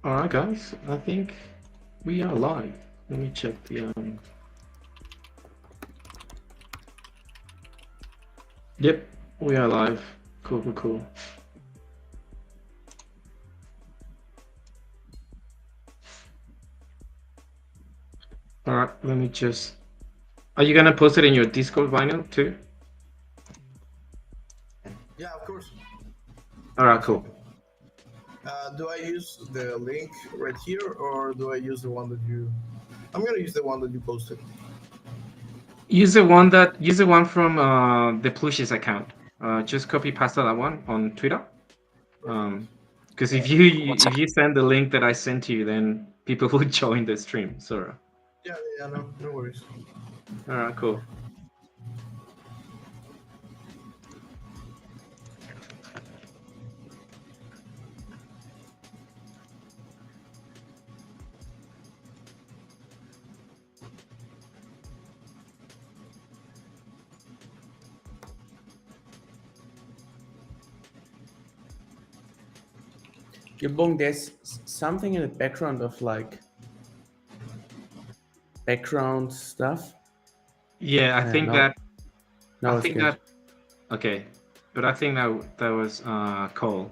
All right, guys. I think we are live. Let me check the. Yep, we are live. Cool, cool, cool. All right, let me just. Are you gonna post it in your Discord vinyl too? Yeah, of course. All right, cool. Do I use the link right here, or do I use the one that you? I'm gonna use the one that you posted. Use the one from the Plooshies account. Just copy paste that one on Twitter. Because One if second. you send the link that I sent you, then people will join the stream. So, Yeah, yeah, no worries. all right, cool. Yabong, there's something in the background of like background stuff. Yeah, I think No, that. I no, it's think good. that. Okay, but I think that was Cole,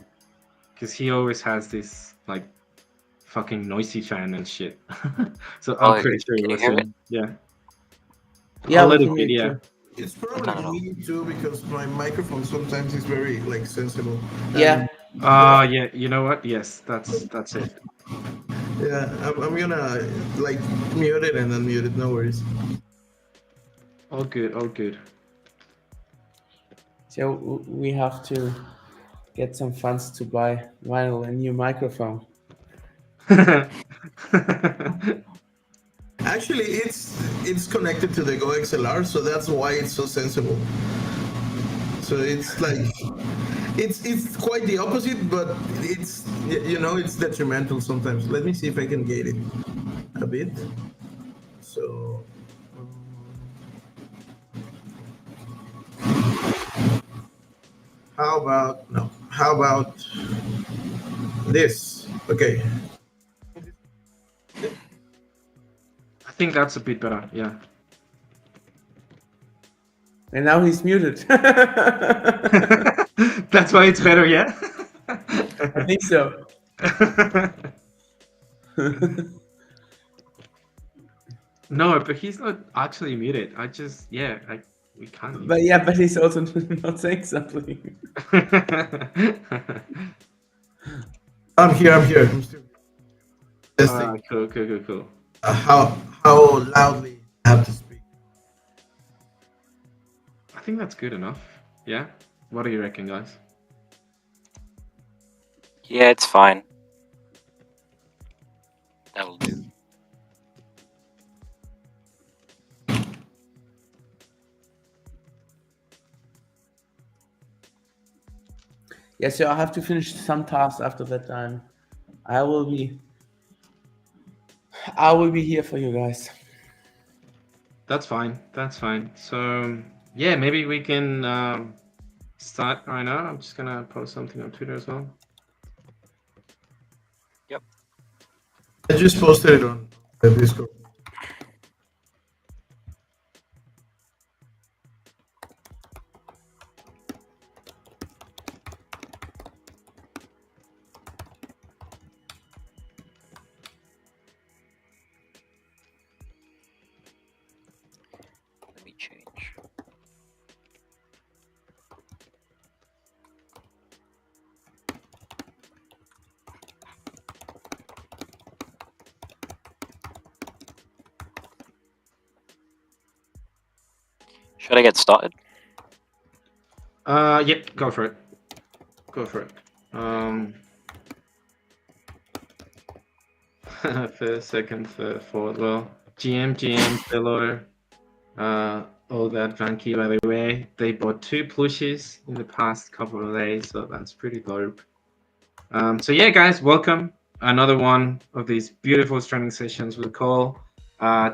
because he always has this like fucking noisy fan and shit. So I'm Oh, pretty sure it can you was hear it? him. Yeah, a Yeah, we little can hear bit. it Yeah. too. It's No, probably no, no. me too because my microphone sometimes is very like sensible. Yeah, And yeah, Yeah. You know what? Yes, that's it. yeah, I'm gonna like mute it and unmute it. No worries. All good. All good. so we have to get some funds to buy vinyl a new microphone. Actually, it's connected to the Go XLR, so that's why it's so sensible. So it's like it's quite the opposite, but it's detrimental sometimes. Let me see if I can gate it a bit. So how about no? How about this? Okay. I think that's a bit better. Yeah. And now he's muted. That's why it's better. Yeah. I think so. No, but he's not actually muted. We can't But mute. yeah, but he's also not saying something. I'm here. I'm here. I'm still All testing right, cool, cool, cool, cool. how loudly I have to speak. I think that's good enough. Yeah. What do you reckon, guys? Yeah, it's fine. That'll do. Yeah, so I have to finish some tasks after that time. I will be here for you guys. That's fine. That's fine. So yeah, maybe we can start right now. I'm just gonna post something on Twitter as well. Yep. I just posted it on the Discord. Let me change. Should I get started? Yep. Go for it. Go for it. First, second, third, fourth. Well, GM, Taylor, all that Vanky, by the way, they bought 2 plushies in the past couple of days, so that's pretty dope. So yeah, guys, welcome another one of these beautiful streaming sessions with Cole.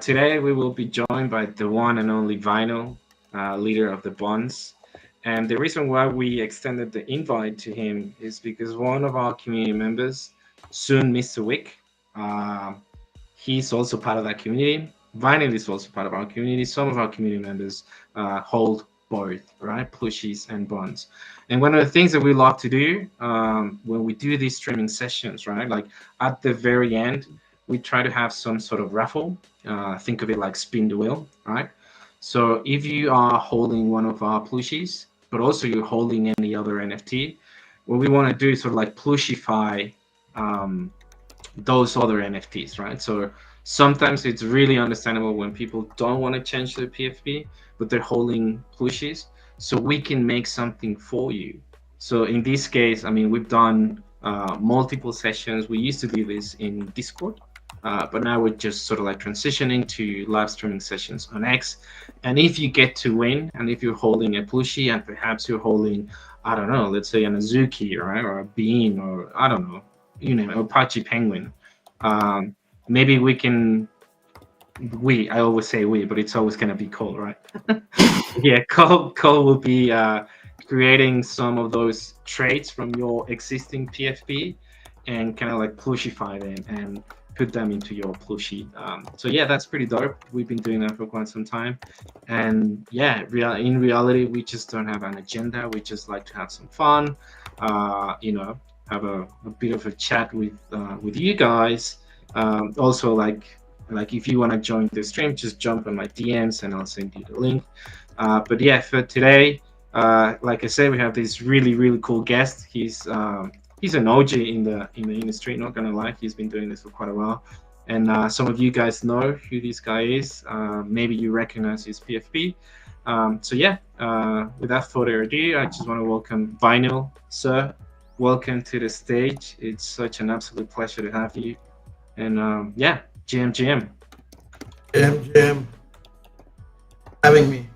Today we will be joined by the one and only Vinyl, leader of the Bonds. And the reason why we extended the invite to him is because one of our community members soon Mr. Wick. He's also part of that community. Vinyl is also part of our community. Some of our community members hold both, right? Plooshies and bonds. And one of the things that we love to do when we do these streaming sessions, right? Like at the very end, we try to have some sort of raffle. Think of it like spin the wheel, right? So if you are holding one of our plushies, but also you're holding any other NFT, what we want to do is sort of like plushify those other NFTs, right? So sometimes it's really understandable when people don't want to change their PFP, but they're holding plushies. So we can make something for you. So in this case, I mean, we've done multiple sessions. We used to do this in Discord, but now we're just sort of like transitioning to live streaming sessions on X. And if you get to win, and if you're holding a plushie, and perhaps you're holding, I don't know, let's say an Azuki, right, or a Bean, or I don't know, you know, Apache Penguin. Maybe we can. I always say we, but it's always gonna be Cole, right? Yeah, Cole will be creating some of those traits from your existing PFP and kind of like plushify them and put them into your plushie. So yeah, that's pretty dope. We've been doing that for quite some time, and yeah, in reality, we just don't have an agenda. We just like to have some fun. You know, have a bit of a chat with you guys. Also, like if you want to join the stream, just jump on my DMs and I'll send you the link. But yeah, for today, like I said, we have this really cool guest. He's an OG in the industry. Not gonna lie, he's been doing this for quite a while, and some of you guys know who this guy is. Maybe you recognize his PFP. So yeah, without further ado, I just want to welcome Vinyl, sir. Welcome to the stage. It's such an absolute pleasure to have you. And yeah, GM. Jam, having me.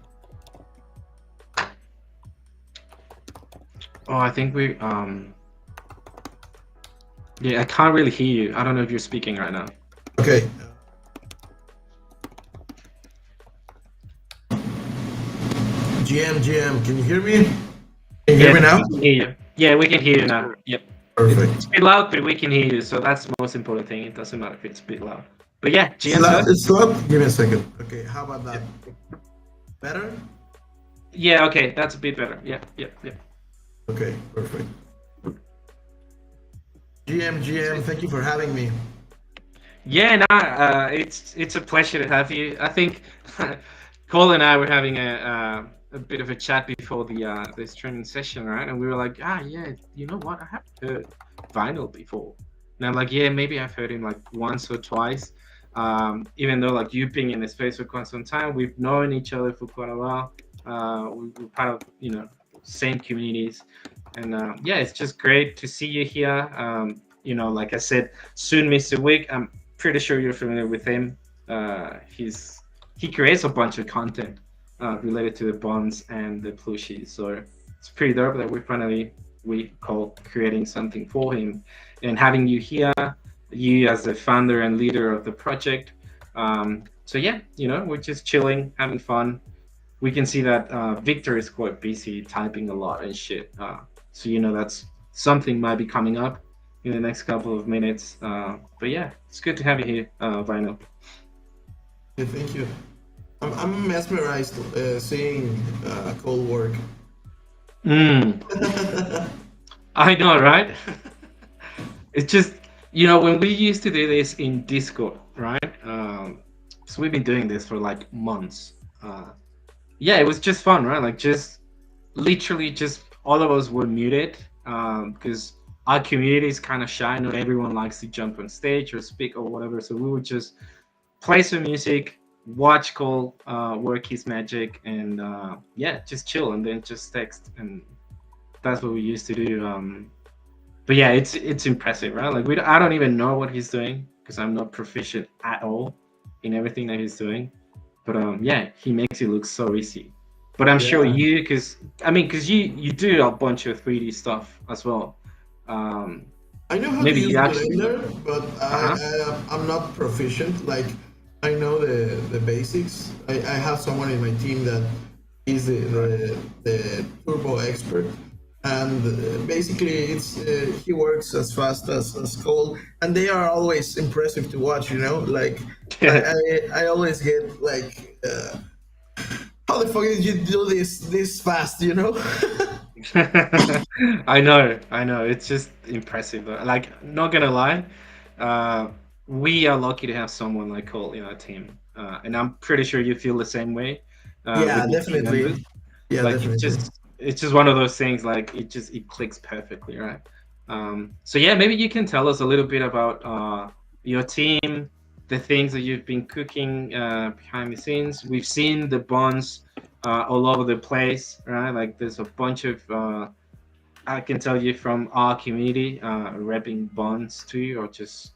Oh, I think yeah, I can't really hear you. I don't know if you're speaking right now. Okay. GM, can you hear me? Can you hear me now? We can hear you. Yeah, we can hear you now. Yep. Perfect. It's a bit loud, but we can hear you. So that's the most important thing. It doesn't matter if it's a bit loud. But yeah, GM. It's loud. Give me a second. Okay, how about that? Better? Yeah, okay, that's a bit better. Yeah. Okay, perfect. GM, thank you for having me. Yeah, no, it's a pleasure to have you. I think Cole and I were having a bit of a chat before the streaming session, right? And we were like, yeah, you know what? I haven't heard Vinyl before. And I'm like, yeah, maybe I've heard him like once or twice. Even though like you've been in the space for quite some time, we've known each other for quite a while. We're part of same communities, and yeah, it's just great to see you here. Like I said, soon Mr. Wick. I'm pretty sure you're familiar with him. He creates a bunch of content related to the bonds and the plushies, so it's pretty dope that we call creating something for him, and having you here, you as the founder and leader of the project. So yeah, we're just chilling, having fun. We can see that Victor is quite busy typing a lot and shit. So that's something might be coming up in the next couple of minutes. But yeah, it's good to have you here, Vinyl. Yeah, thank you. I'm mesmerized seeing Cole work. I know, right? It's just when we used to do this in Discord, right? So we've been doing this for like months. Yeah, it was just fun, right? Like just literally just all of us were muted because our community is kind of shy. Not everyone likes to jump on stage or speak or whatever. So we would just play some music, watch Cole work his magic, and yeah, just chill and then just text. And that's what we used to do. But yeah, it's impressive, right? Like I don't even know what he's doing because I'm not proficient at all in everything that he's doing. But yeah, he makes it look so easy. But I'm sure you, because you do a bunch of 3D stuff as well. I know how maybe to use you actually Blender, but I'm not proficient. Like I know the basics. I have someone in my team that is the turbo expert, and basically it's he works as fast as Cole, and they are always impressive to watch. Like I always get like, how the fuck did you do this fast? I know. It's just impressive. Like, not gonna lie, uh, we are lucky to have someone like Cole in our team, and I'm pretty sure you feel the same way Yeah, with your team members. definitely. Yeah, Like, definitely. it's just one of those things. Like, it clicks perfectly, right? So yeah, maybe you can tell us a little bit about your team, the things that you've been cooking behind the scenes. We've seen the buns all over the place, right? Like, there's a bunch of I can tell you from our community, repping bonds too, or just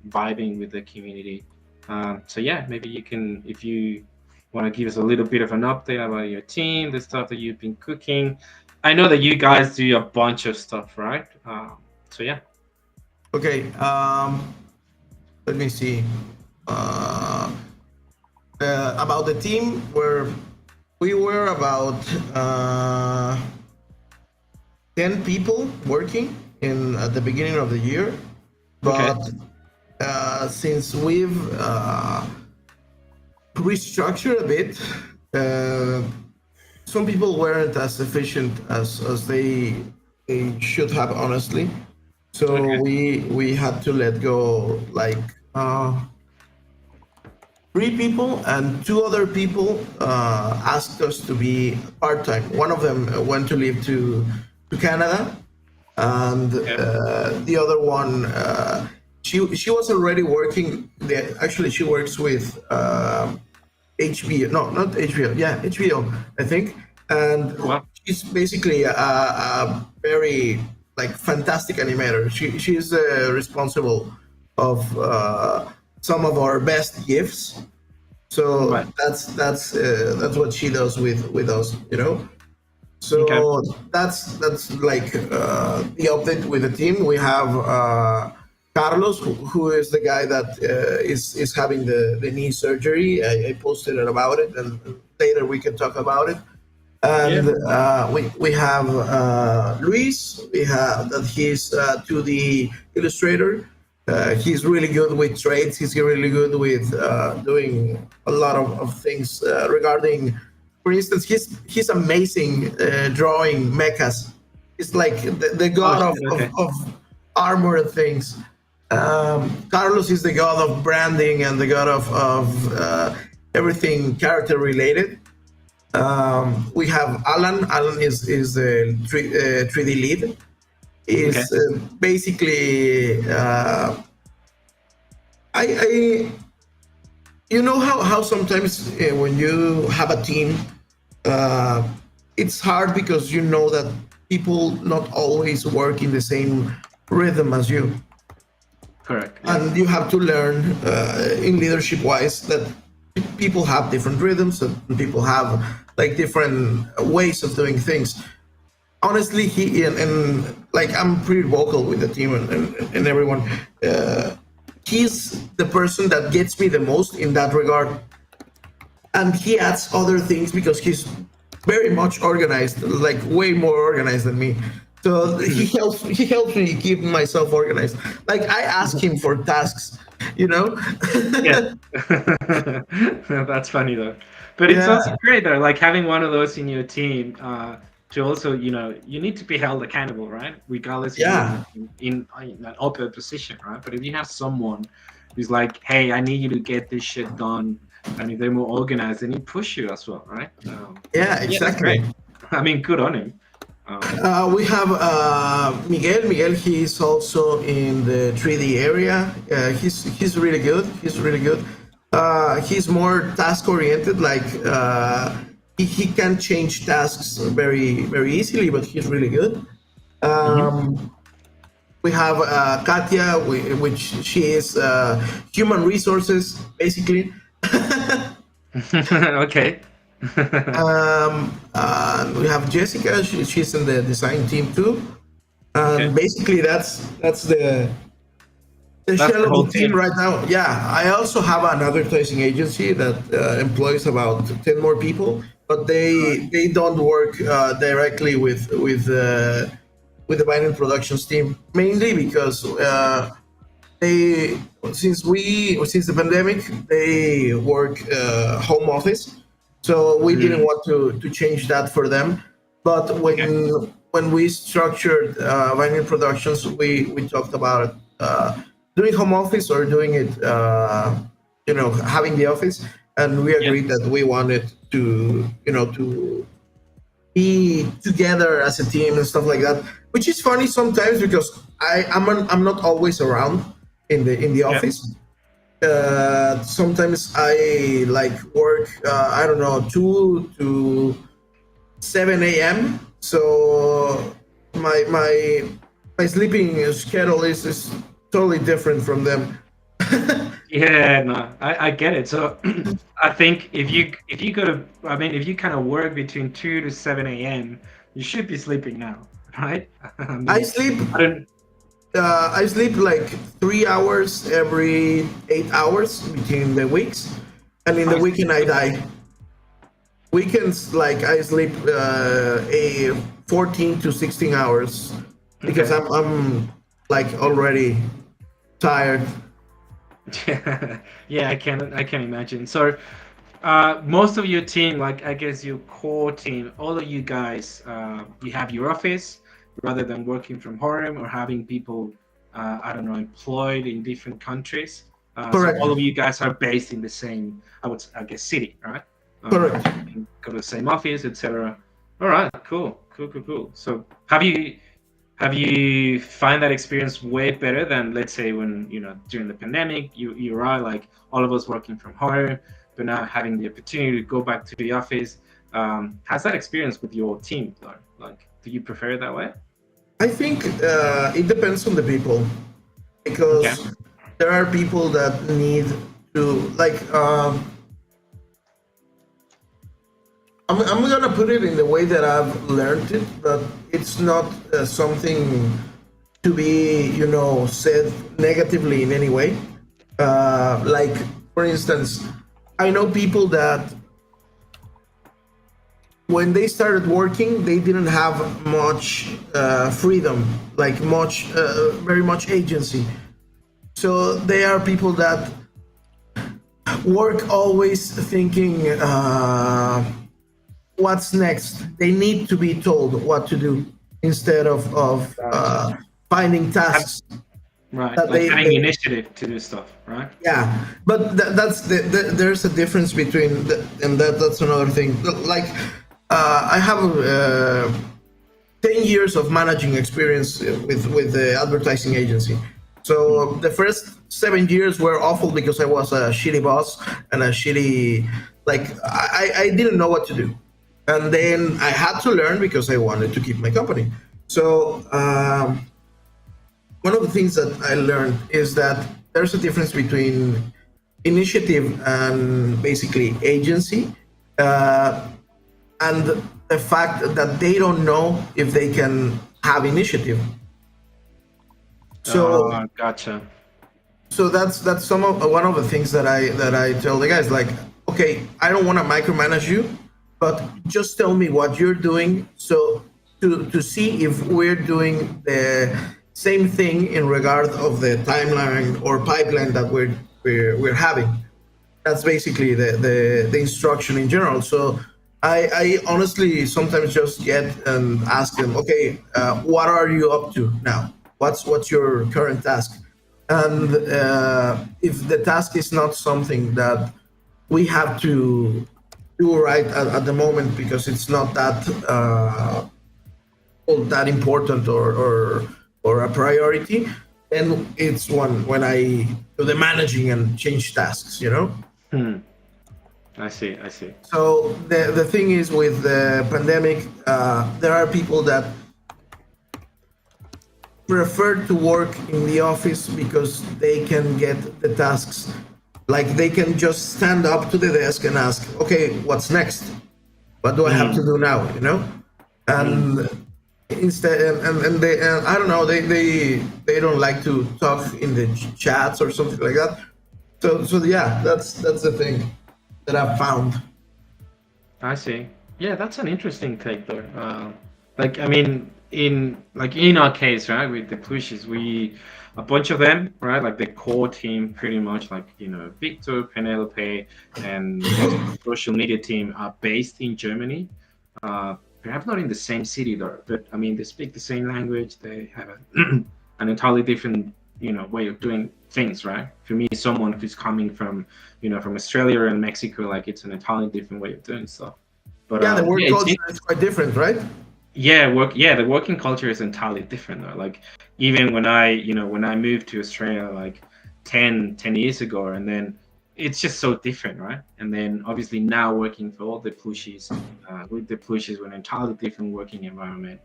vibing with the community. So yeah, maybe you can, if you want to give us a little bit of an update about your team, the stuff that you've been cooking. I know that you guys do a bunch of stuff, right? So yeah. Okay. Let me see. Uh, about the team, where we were about 10 people working in at the beginning of the year, Okay. but since we've restructured a bit, uh, some people weren't as efficient as they should have, honestly. So Okay. we had to let go like uh, 3 people, and 2 other people asked us to be part time. One of them went to live to Canada, and Okay. the other one, she was already working. Actually, she works with HBO. No, not HBO. Yeah, HBO, I think. And Wow. she's basically a very like fantastic animator. She's responsible of some of our best gifs. So Right. that's what she does with us. Okay. So that's like the update with the team. We have Carlos, who is the guy that is having the knee surgery. I posted it about it, and later we can talk about it. Yeah. And we have Luis. We have that he's 2D illustrator. He's really good with trades. He's really good with doing a lot of things regarding, for instance, he's amazing drawing mechas. He's like the Oh god shit. of, Okay. of armor and things. Carlos is the god of branding and the god of everything character related. We have Alan. Alan is the 3D lead. Okay. Is basically I you know how sometimes when you have a team, uh, it's hard because you know that people not always work in the same rhythm as you, Correct. Yeah. and you have to learn in leadership wise that people have different rhythms and people have like different ways of doing things. Honestly, he and like I'm pretty vocal with the team and everyone. He's the person that gets me the most in that regard, and he adds other things because he's very much organized, like way more organized than me. So he helps me keep myself organized. Like I ask him for tasks, you know. Yeah. That's funny though. But it's Yeah, also great though, like having one of those in your team to also, you need to be held accountable, right? Regardless if you're yeah, in an upper position, right? But if you have someone who's like, hey, I need you to get this shit done, and if they're more organized, then he push you as well, right? yeah, Yeah, that's great. exactly. I mean, good on him. We have Miguel. Miguel, he's also in the 3D area. He's really good. He's really good. He's more task oriented. Like he can change tasks very very easily, but he's really good. Mhm. We have Katia, which she is human resources basically. Okay. And we have Jessica. She's in the design team too. Okay. And basically that's the That's shell the of the whole team team. right now. Yeah, I also have an advertising agency that employs about 10 more people, but they don't work directly with the Binance Productions team, mainly because they since the pandemic they work home office, so we didn't want to change that for them. But when we structured Binance Productions, we talked about doing home office or doing it, having the office, and we Yeah. agreed that we wanted to to be together as a team and stuff like that, which is funny sometimes because I'm not always around in the Yeah. office. Sometimes I like work, I don't know, 2 to 7 a.m. So my sleeping schedule is totally different from them. Yeah, no, I get it. So I think if you go to, I mean, if you kind of work between 2 to 7 a.m., you should be sleeping now, right? I I mean, sleep I don't. I sleep like 3 hours every 8 hours between the weeks, and in the I weekend I okay. die. Weekends, like I sleep a 14 to 16 hours because Okay. I'm like already tired. Yeah, I can imagine. So, most of your team, like I guess your core team, all of you guys, you have your office rather than working from home or having people, I don't know, employed in different countries. So Correct. all of you guys are based in the same, I guess, city, right? Correct. And go to the same office, etc. All right, cool. So have you find that experience way better than, let's say, when during the pandemic you are like all of us working from home, but now having the opportunity to go back to the office? How's that experience with your team, though? Like, do you prefer it that way? I think it depends on the people Okay. because there are people that need to like. I'm gonna put it in the way that I've learned it, but it's not something to be, said negatively in any way. Like, for instance, I know people that when they started working, they didn't have much freedom, like very much agency. So they are people that work always thinking, what's next. They need to be told what to do instead of Gotcha. finding Have, tasks right, that like having they initiative to do stuff, right? yeah. But that's there's a difference between and that's another thing. Like I have 10 years of managing experience with the advertising agency. So the first 7 years were awful because I was a shitty boss and a shitty, like I didn't know what to do, and then I had to learn because I wanted to keep my company. So one of the things that I learned is that there's a difference between initiative and basically agency, uh, and the fact that they don't know if they can have initiative. So Gotcha. that's one of the things that I tell the guys, like, okay, I don't want to micromanage you, but just tell me what you're doing, so to see if we're doing the same thing in regard of the timeline or pipeline that we're having. That's basically the instruction in general. So I honestly sometimes just get and ask them, okay, what are you up to now? What's your current task? And if the task is not something that we have to do right at the moment because it's not that important or a priority, then it's one when I do the managing and change tasks. Hmm. I see. So the thing is with the pandemic, there are people that prefer to work in the office because they can get the tasks. Like they can just stand up to the desk and ask, okay, what's next? What do I have to Hmm. do now? Hmm. And instead, and they, I don't know, they don't like to talk in the chats or something like that. So yeah, that's the thing that I've found. I see. Yeah, that's an interesting take though. Like I mean, in our case, right, with the Plooshies, we a bunch of them, right, like the core team, pretty much like Victor, Penelope, and most of the social media team are based in Germany. Perhaps not in the same city though, but I mean they speak the same language. They have an entirely different way of doing things, right? For me, someone who's coming from Australia and Mexico, like it's an entirely different way of doing stuff. But Yeah, the work yeah, culture is quite different, right? the working culture is entirely different though. Like even when I moved to Australia like 10 years ago, and then it's just so different, right? And then obviously now working for all the Plooshies, with the Plooshies, with an entirely different working environment,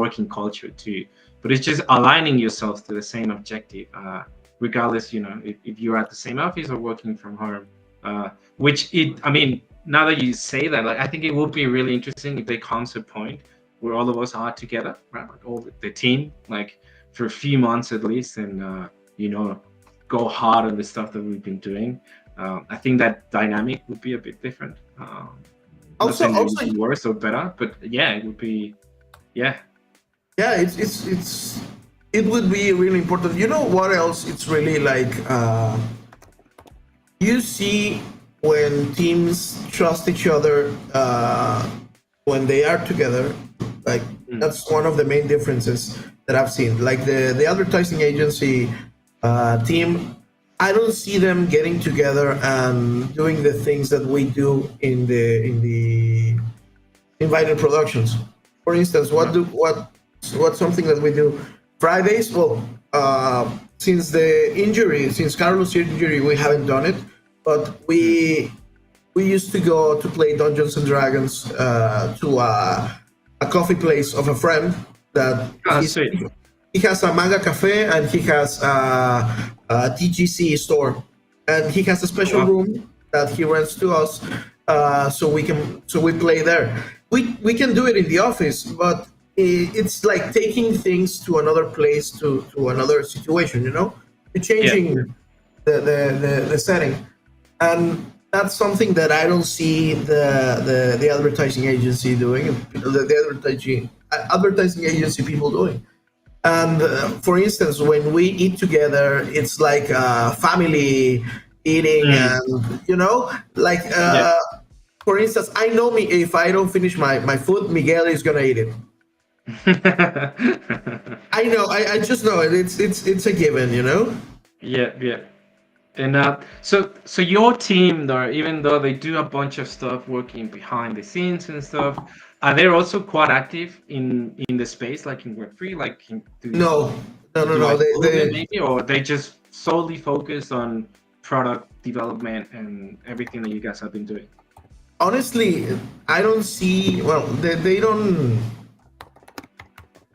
working culture too. But it's just aligning yourselves to the same objective, regardless, if you're at the same office or working from home. I mean, now that you say that, like, I think it would be really interesting if there comes a point where all of us are together, right? Like all the team, like for a few months at least, and you know, go hard on the stuff that we've been doing. I think that dynamic would be a bit different. Not Also, saying that it would also, be worse or better, but yeah, it would be. Yeah. yeah, it would be really important. You know what else? It's really like you see when teams trust each other when they are together. Like that's one of the main differences that I've seen. Like the advertising agency team, I don't see them getting together and doing the things that we do in the invited productions. For instance, what's something that we do Fridays? Well, since Carlos' injury, we haven't done it, but we used to go to play Dungeons and Dragons to a coffee place of a friend that Ah, he's, sweet. he has a manga cafe and he has a TGC store, and he has a special Wow. room that he rents to us, so we play there. We can do it in the office, but it's like taking things to another place, to another situation, to Yeah. changing the setting, and that's something that I don't see the advertising agency doing, the advertising agency people doing. And for instance, when we eat together, it's like family eating, Mm, and like yeah. for instance, I know me, if I don't finish my food, Miguel is gonna eat it. I know, I just know it. It's a given. Yeah, yeah. And so your team, though, even though they do a bunch of stuff working behind the scenes and stuff, are they also quite active in the space, like in Web3, like No, no, no, do no. like They development they maybe, or they just solely focus on product development and everything that you guys have been doing? honestly, I don't see. Well, they don't.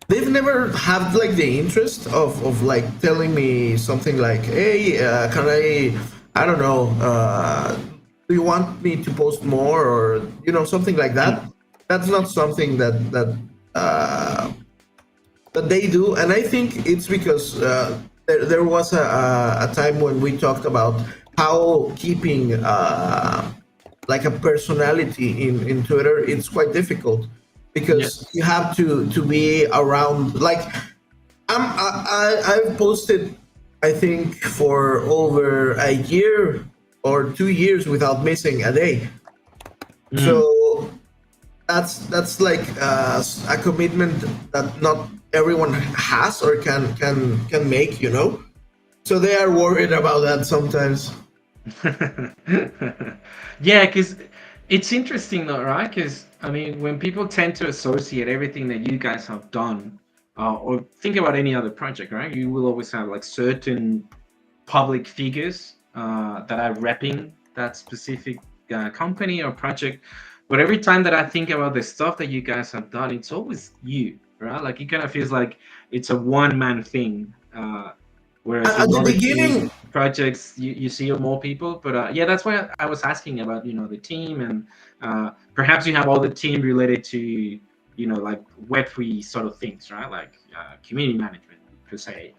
They've never had like the interest of like telling me something like, hey, can I don't know, do you want me to post more, or something like that. That's not something that they do, and I think it's because there was a time when we talked about how keeping like a personality in Twitter, it's quite difficult Yeah. because you have to be around. Like I've posted, I think, for over a year or 2 years without missing a day. Mm. So that's like a commitment that not everyone has or can make. So they are worried about that sometimes. Yeah, because it's interesting though, right? Because I mean, when people tend to associate everything that you guys have done, or think about any other project, right? You will always have like certain public figures that are repping that specific company or project. But every time that I think about the stuff that you guys have done, it's always you, right? Like it kind of feels like it's a one-man thing. Whereas At in the other teams, beginning, projects, you see more people. But yeah, that's why I was asking about the team, and perhaps you have all the team related to like Web3 sort of things, right? Like community management per se.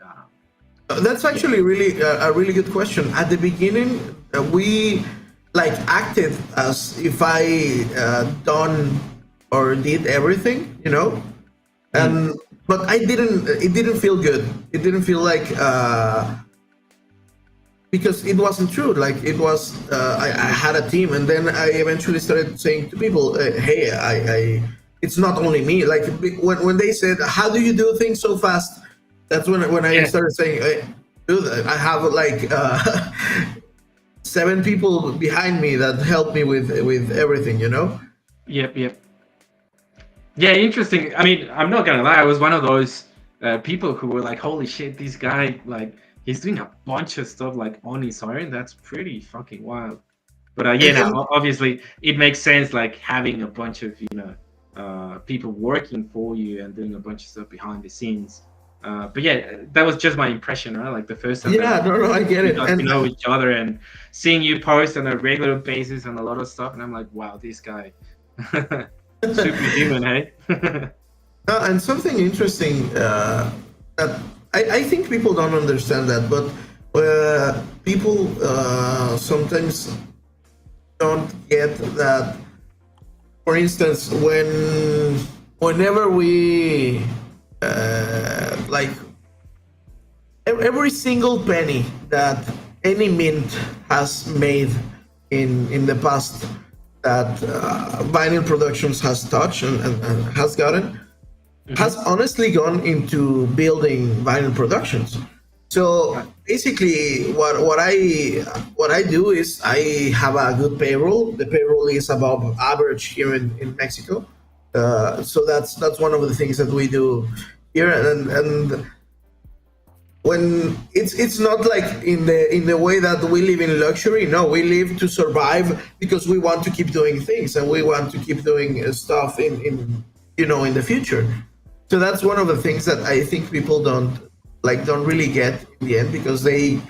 that's Yeah. actually really a really good question. At the beginning, we like acted as if I done or did everything, and but I didn't. It didn't feel good. It didn't feel like because it wasn't true. Like it was, I had a team, and then I eventually started saying to people, "Hey, it's not only me." Like when they said, "How do you do things so fast?" That's when I Yeah. started saying, hey, "Dude, I have like 7 people behind me that help me with everything." Yep. Yeah, interesting. I mean, I'm not gonna lie. I was one of those people who were like, "Holy shit, this guy like he's doing a bunch of stuff like on his own. That's pretty fucking wild." But yeah, And, now and obviously it makes sense like having a bunch of people working for you and doing a bunch of stuff behind the scenes. But yeah, that was just my impression, right? Like the first time that yeah, no, I get we it. got to And know each other and seeing you post on a regular basis and a lot of stuff, and I'm like, wow, this guy, superhuman, hey? and something interesting that I think people don't understand that, but people sometimes don't get that. For instance, whenever we like every single penny that any mint has made in the past that vinyl productions has touched and has gotten has honestly gone into building vinyl productions. So basically, what I do is I have a good payroll. The payroll is above average here in Mexico. So that's one of the things that we do here, and when it's not like in the way that we live in luxury. No, we live to survive because we want to keep doing things and we want to keep doing stuff in the future. So that's one of the things that I think people don't really get in the end, because they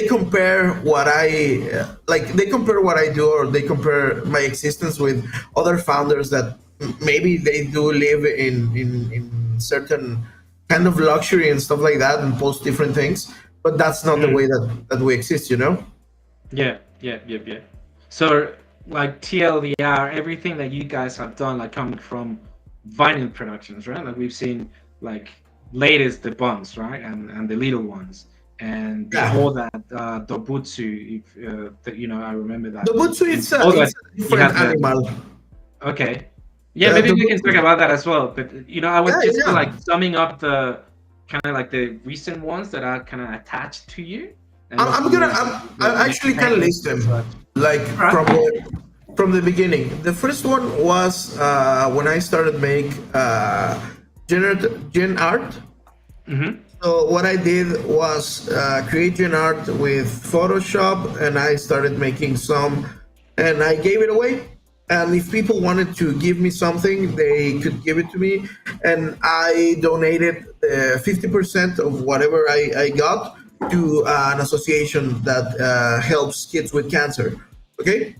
compare what they compare what I do, or they compare my existence with other founders that maybe they do live in certain kind of luxury and stuff like that and post different things, but that's not the way that we exist. Yeah. So, like TLDR, everything that you guys have done, like coming from vinyl productions, right? Like we've seen, like latest the buns, right, and the little ones, and Yeah. before that, Dobutsu. If I remember that. The butsu, And it's a, before that, it's a you different had the animal. okay. Yeah, maybe The we can butsu, talk about that as well. But I was yeah, just yeah. like summing up the kind of like the recent ones that are kind of attached to you, and I'm, also I'm gonna. I your actually can companions list and them, such. like All right. from the beginning. The first one was when I started make gen art. Mm-hmm. So what I did was create gen art with Photoshop, and I started making some, and I gave it away. And if people wanted to give me something, they could give it to me, and I donated 50% of whatever I got to an association that helps kids with cancer. Okay,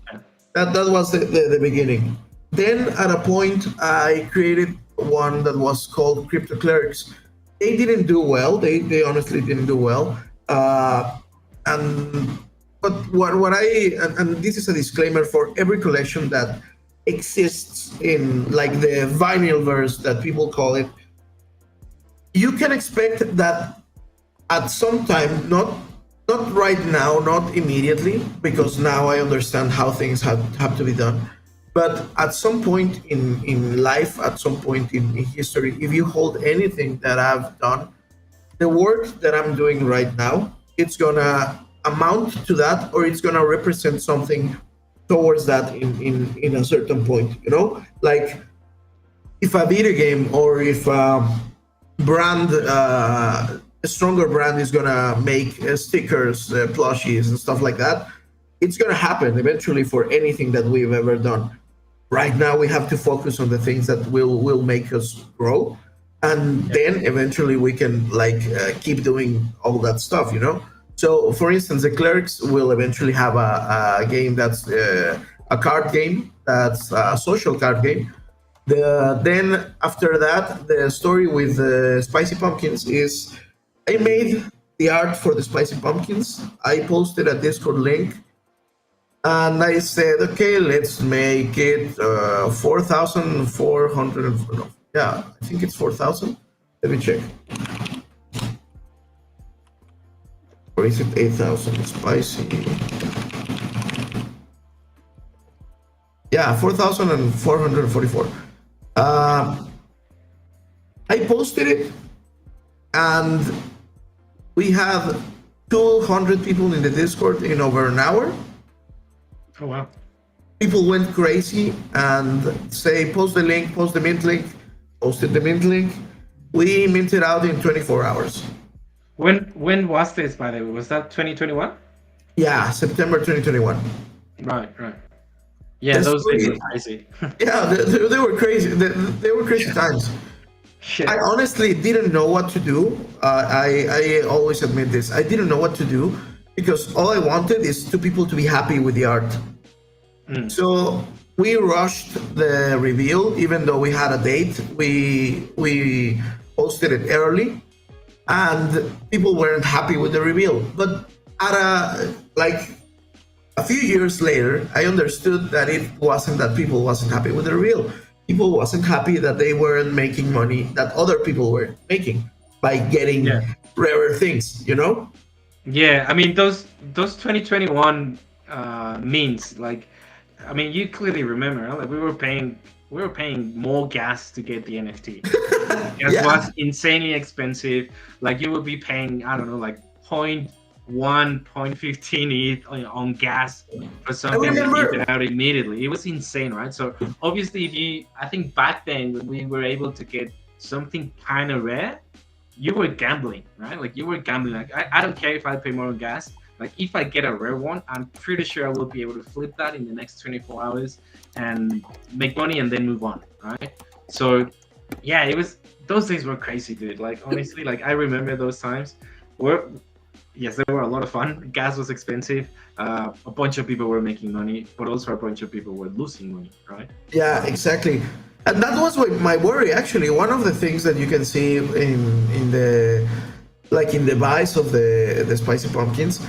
that was the beginning. Then at a point, I created one that was called Crypto Clerics. They didn't do well. They honestly didn't do well. And but what I and this is a disclaimer for every collection that exists in like the vinyl verse that people call it. You can expect that at some time, not right now, not immediately, because now I understand how things have to be done. But at some point in life, at some point in history, if you hold anything that I've done, the work that I'm doing right now, it's gonna amount to that, or it's gonna represent something towards that in a certain point. Like if a video game or if brand a stronger brand is gonna make stickers, plushies and stuff like that, it's gonna happen eventually for anything that we've ever done. Right now we have to focus on the things that will make us grow, and then eventually we can like keep doing all that stuff. So for instance, the clerics will eventually have a game that's a card game, that's a social card game. Then after that, the story with the spicy pumpkins is I made the art for the spicy pumpkins. I posted a Discord link And I said, okay, let's make it 4,400. No, yeah, I think it's 4,000. Let me check. Or is it 8,000? Spicy. Yeah, 4,444. I posted it, and we had 200 people in the Discord in over an hour. Oh wow. People went crazy and say, post the link, post the mint link, posted the mint link. We minted out in 24 hours. When was this, by the way? Was that 2021? Yeah, September 2021. Right. Yeah, That's those days were really- crazy. Yeah, they were crazy. They were crazy times. Shit. I honestly didn't know what to do. I always admit this. I didn't know what to do because all I wanted is two people to be happy with the art. So we rushed the reveal, even though we had a date. We posted it early, and people weren't happy with the reveal. But at a few years later, I understood that it wasn't that people wasn't happy with the reveal. People wasn't happy that they weren't making money that other people were making by getting Yeah. rarer things, you know? Yeah, I mean those 2021 means like, I mean you clearly remember, huh? Like we were paying more gas to get the NFT. Gas Yeah. was insanely expensive. Like you would be paying, I don't know, like 0.1, 0.15 ETH on gas for something that remember- you get out immediately. It was insane, right? So obviously, I think back then when we were able to get something kind of rare, you were gambling, right? Like you were gambling. Like I don't care if I pay more on gas. Like if I get a rare one, I'm pretty sure I will be able to flip that in the next 24 hours and make money and then move on, right? So yeah, those days were crazy, dude. Like honestly, like I remember those times. Yes, they were a lot of fun. Gas was expensive. A bunch of people were making money, but also a bunch of people were losing money, right? Yeah, exactly. And that was my worry. Actually, one of the things that you can see in the buys of the spicy pumpkins,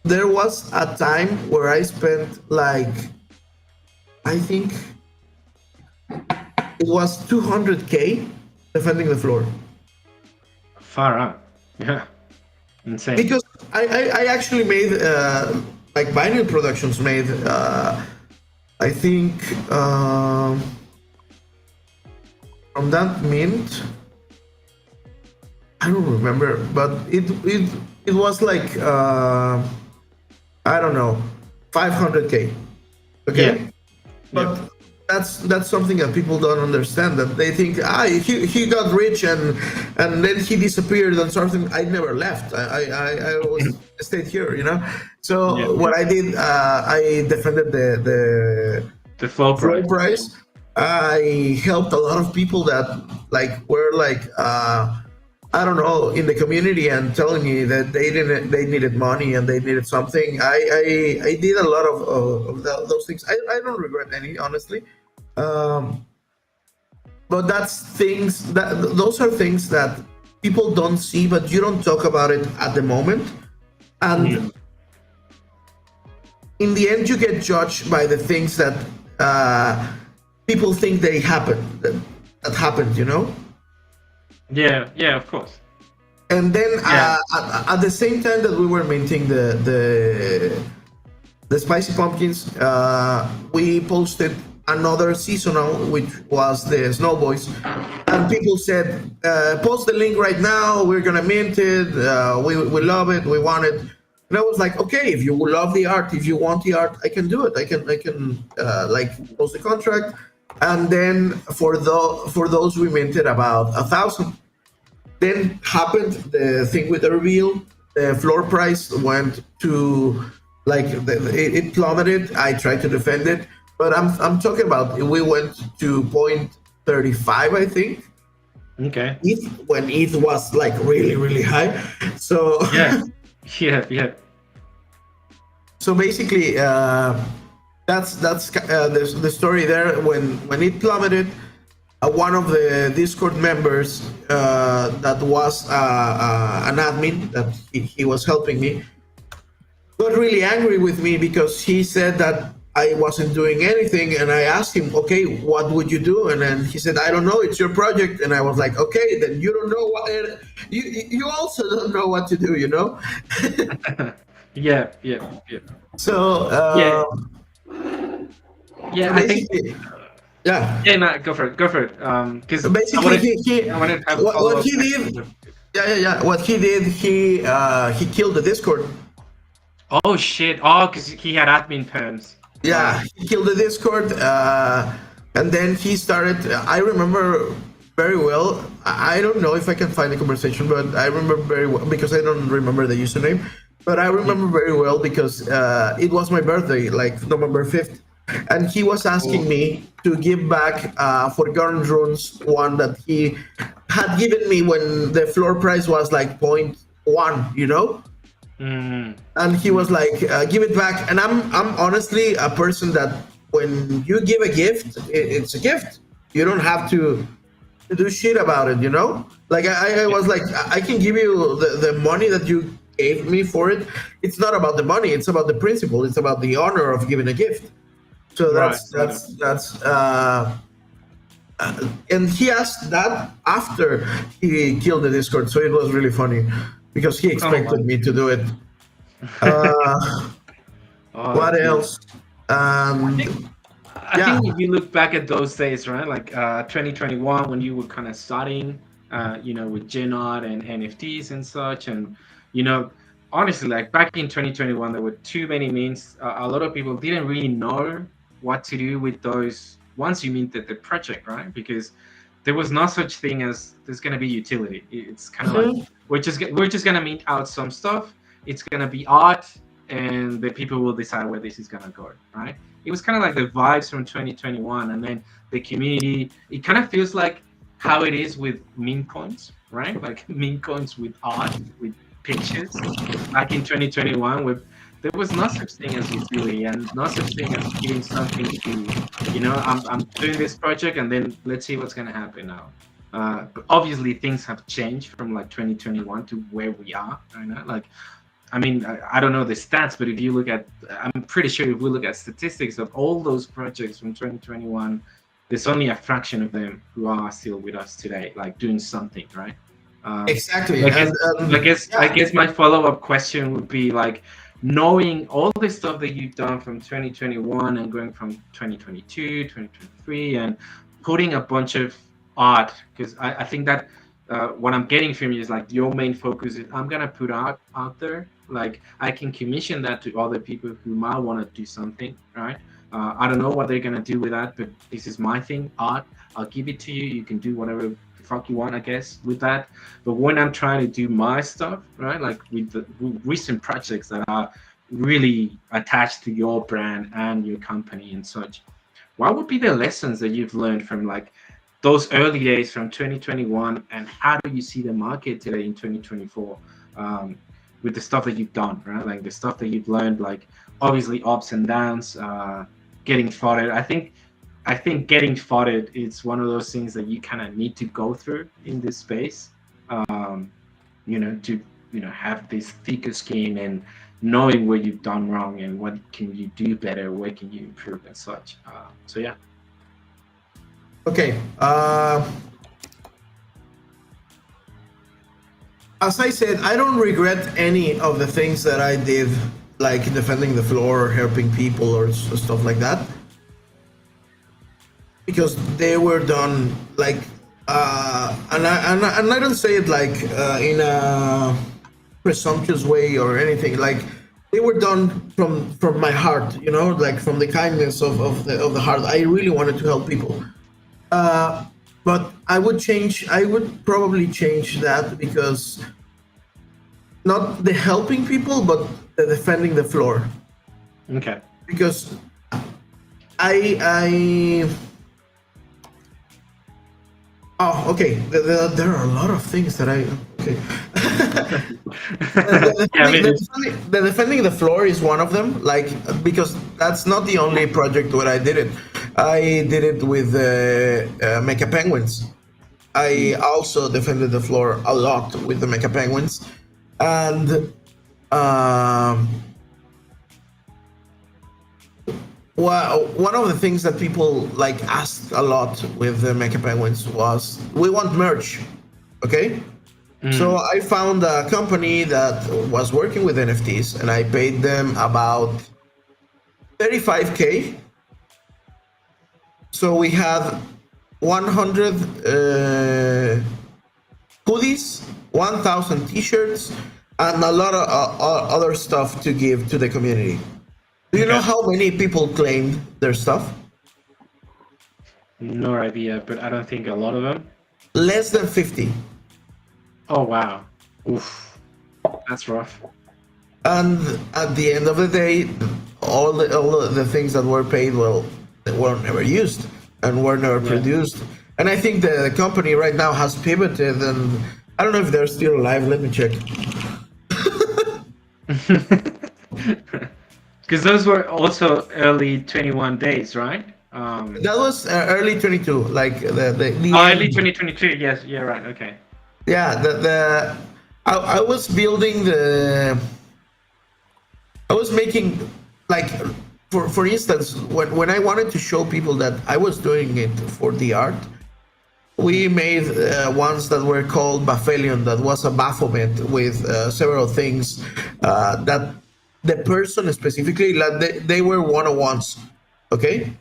there was a time where I spent like, I think it was 200K defending the floor. Far out. Yeah. Insane. Because I actually made like Vinyl Productions made I think from that mint, I don't remember, but it was like I don't know, 500K. Okay. Yeah. But that's something that people don't understand. That they think he got rich and then he disappeared and something. I never left. I always stayed here, you know. So Yeah. what I did, I defended The flow floor price. price. I helped a lot of people that like were like I don't know, in the community and telling me that they needed money and they needed something. I did a lot of those things. I don't regret any, honestly. But those are things that people don't see, but you don't talk about it at the moment. And in the end, you get judged by the things that people think that happened, you know? Yeah, of course. And then Yeah. at the same time that we were minting the spicy pumpkins, we posted another seasonal, which was the Snowboys, and people said, "Post the link right now. We're gonna mint it. We love it. We want it." And I was like, "Okay, if you love the art, if you want the art, I can do it. I can like post the contract." And then for those we minted about 1,000. Then happened the thing with the reveal. The floor price went to like it plummeted. I tried to defend it, but I'm talking about we went to 0.35, I think. Okay. When ETH was like really high. So Yeah. Yeah. so basically, that's the story there. When it plummeted, one of the Discord members that was an admin that he was helping me got really angry with me because he said that I wasn't doing anything, and I asked him, okay, what would you do? And then he said, I don't know, it's your project. And I was like, okay, then you don't know what, you also don't know what to do, you know. Yeah. So Yeah. so I think. basically, yeah. Yeah, no, go for it. Go for it. Because Basically, I wanted to have a what follow-up he question. did, yeah. What he did, he killed the Discord. Oh shit! Oh, because he had admin perms. Yeah, he killed the Discord, and then he started. I remember very well. I don't know if I can find the conversation, but I remember very well because I don't remember the username. But I remember very well because it was my birthday, like November 5th, and he was asking me to give back Forgotten Runes one that he had given me when the floor price was like point 0.1, you know. Mm. And he was like, give it back. And I'm honestly a person that when you give a gift, it's a gift. You don't have to do shit about it, you know. Like I was like, I can give you the money that you gave me for it. It's not about the money, it's about the principle, it's about the honor of giving a gift. So that's and he asked that after he killed the Discord, so it was really funny because he expected me to do it. What Dude. else? I Yeah. think if you look back at those days, right, like 2021, when you were kind of starting, with Genot and NFTs and such, and honestly, like back in 2021, there were too many memes. A lot of people didn't really know what to do with those once you minted the project, right? Because there was no such thing as there's gonna be utility. It's kind of like we're just gonna mint out some stuff. It's gonna be art, and the people will decide where this is gonna go, right? It was kind of like the vibes from 2021, and then the community. It kind of feels like how it is with meme coins, right? Like meme coins with art, with pictures. Back in 2021, where there was no such thing as utility and no such thing as giving something to, I'm doing this project and then let's see what's gonna happen now. But obviously, things have changed from like 2021 to where we are right now. Like, I mean, I don't know the stats, but if you look at, I'm pretty sure if we look at statistics of all those projects from 2021, there's only a fraction of them who are still with us today, like doing something, right? Exactly. I guess my follow-up question would be like, knowing all the stuff that you've done from 2021 and going from 2022, 2023, and putting a bunch of art, because I think that what I'm getting from you is like your main focus is I'm gonna put art out there. Like I can commission that to other people who might want to do something, right? I don't know what they're gonna do with that, but this is my thing, art. I'll give it to you. You can do whatever the fuck you want, I guess, with that. But when I'm trying to do my stuff, right, like with the recent projects that are really attached to your brand and your company and such, what would be the lessons that you've learned from like those early days from 2021, and how do you see the market today in 2024 with the stuff that you've done, right? Like the stuff that you've learned, like obviously ups and downs, getting foddered. I think getting foddered is one of those things that you kind of need to go through in this space, to have this thicker skin and knowing where you've done wrong and what can you do better, where can you improve and such. So yeah. Okay. As I said, I don't regret any of the things that I did, like defending the floor or helping people or stuff like that, because they were done like, and I don't say it like in a presumptuous way or anything. Like they were done from my heart, like from the kindness of the heart. I really wanted to help people. But I would probably change that, because not the helping people, but the defending the floor. Okay. Because I oh, okay. There are a lot of things that okay. The defending the floor is one of them, like, because that's not the only project where I did it. I did it with Mecha Penguins. I also defended the floor a lot with the Mecha Penguins, and well, one of the things that people like asked a lot with the Mecha Penguins was, we want merch, okay? So I found a company that was working with NFTs, and I paid them about 35K. So we had 100 hoodies, 1,000 t-shirts, and a lot of other stuff to give to the community. Do you know Okay. how many people claimed their stuff? No idea, but I don't think a lot of them. Less than 50. Oh wow. Oof. That's rough. And at the end of the day, all the things that were paid, well, they were never used and were never Yeah. produced. And I think the company right now has pivoted, and I don't know if they're still alive. Let me check. Because those were also early 21 days, right? That was early 22, like the Oh, end. early 2022. Yes, yeah, right. Okay. Yeah, I was building I was making, like, for instance, when I wanted to show people that I was doing it for the art, we made ones that were called Baphelion. That was a Baphomet with several things that the person specifically, like they were one-on-ones, okay?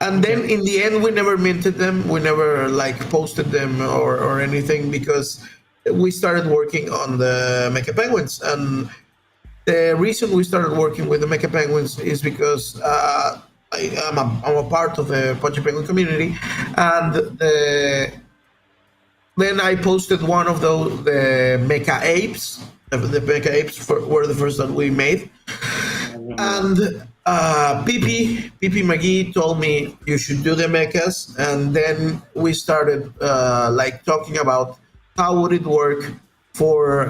And then Okay. in the end, we never minted them. We never like posted them or anything, because we started working on the Mecha Penguins. And the reason we started working with the Mecha Penguins is because I'm a part of the Punch Penguin community, and then I posted one of those, the Mecha Apes. The Mecha Apes were the first that we made, I remember that. and PP McGee told me you should do the mechas, and then we started like talking about how would it work for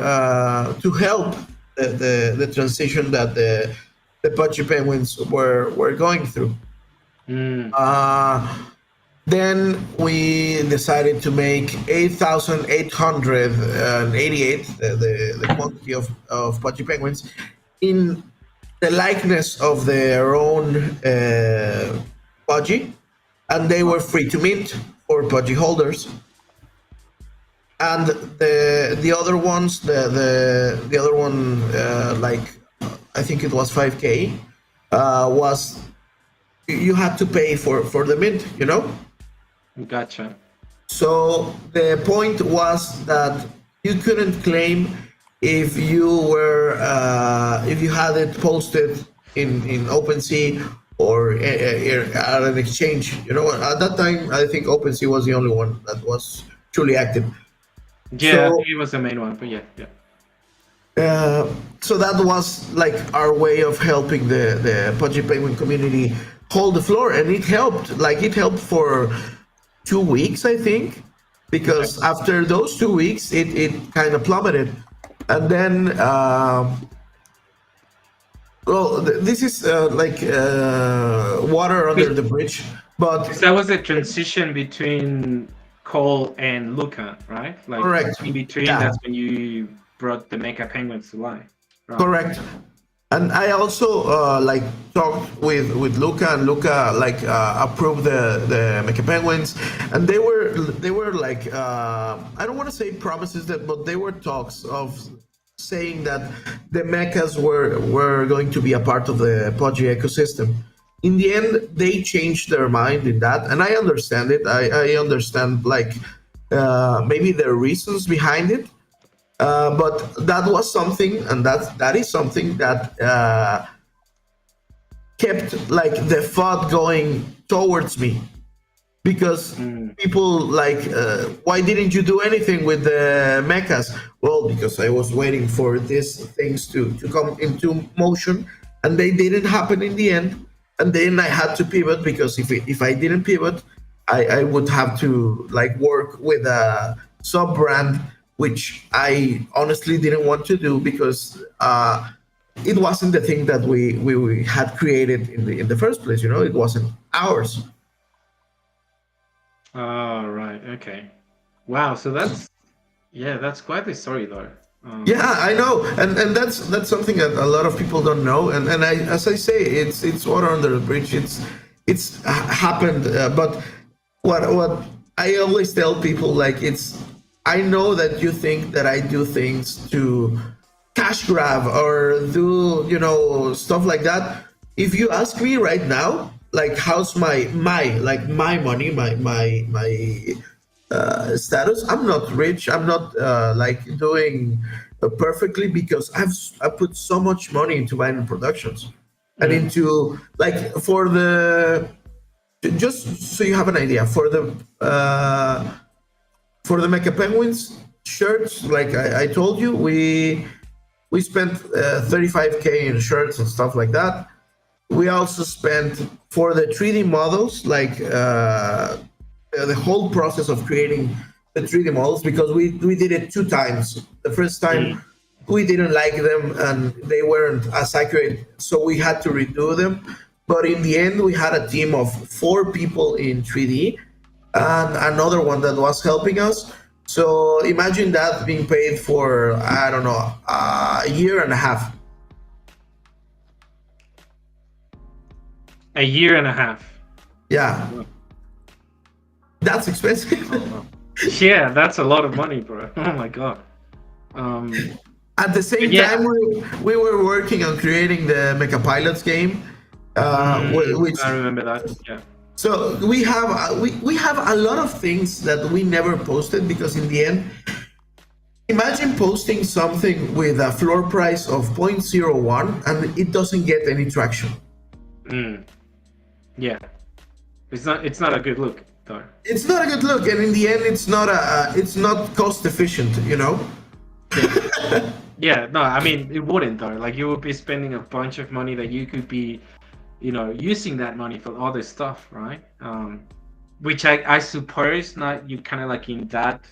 to help the transition that the Pudgy Penguins were going through. Mm. Then we decided to make 8,888, the quantity of Pudgy Penguins, in the likeness of their own Pudgy, and they were free to mint for Pudgy holders. And the other ones, the other one, like I think it was 5K, was you had to pay for the mint, you know. Gotcha. So the point was that you couldn't claim if you were if you had it posted in OpenSea or at an exchange. You know, at that time I think OpenSea was the only one that was truly active. Yeah, I So think it was the main one, but yeah, yeah. so that was like our way of helping the Pudgy Penguin community hold the floor, and it helped. Like it helped for 2 weeks, I think, because after those 2 weeks, it kind of plummeted, and then well, this is like water under the bridge, but Because that was the transition between Cole and Luca, right? Like correct, in between, yeah, that's when you brought the Mecha Penguins to life. Right. correct. And I also like talked with Luca, and Luca like approved the Mecha Penguins, and they were like I don't want to say promises that, but they were talks of saying that the mechas were going to be a part of the Pudgy ecosystem. In the end, they changed their mind in that, and I understand it. I understand like maybe the reasons behind it, but that was something, and that is something that kept like the thought going towards me, because people like, why didn't you do anything with the mechas? Well, because I was waiting for these things to come into motion, and they didn't happen in the end. And then I had to pivot, because if I didn't pivot, I would have to like work with a sub brand, which I honestly didn't want to do, because it wasn't the thing that we had created in the first place. You know, it wasn't ours. Oh, right. Okay. Wow. So that's, yeah, that's quite the story, though. Yeah, I know, and that's something that a lot of people don't know. And I, as I say, it's water under the bridge. Happened, but what I always tell people, like, I know that you think that I do things to cash grab or do, stuff like that. If you ask me right now, like, how's my money, my status, I'm not rich, I'm not like doing perfectly, because I put so much money into Binary Productions and into, like, for the, just so you have an idea, for the Mecha Penguins shirts, like I told you, we spent 35K in shirts and stuff like that. We also spent for the 3D models, like the whole process of creating the 3D models, because we did it 2 times. The first time we didn't like them and they weren't as accurate, so we had to redo them. But in the end, we had a team of 4 people in 3D and another one that was helping us. So imagine that being paid for, I don't know, a year and a half. A year and a half. Yeah. That's expensive. Yeah, that's a lot of money, bro. Oh my god. At the same time, we were working on creating the Mecha Pilots game, which I remember that. Yeah. So we have a lot of things that we never posted, because in the end, imagine posting something with a floor price of 0.01 and it doesn't get any traction. Yeah, it's not a good look, though. It's not a good look, and in the end, it's not cost efficient, Yeah, no, I mean, it wouldn't, though. Like, you would be spending a bunch of money that you could be, using that money for other stuff, right? Which I suppose not, you kind of like in that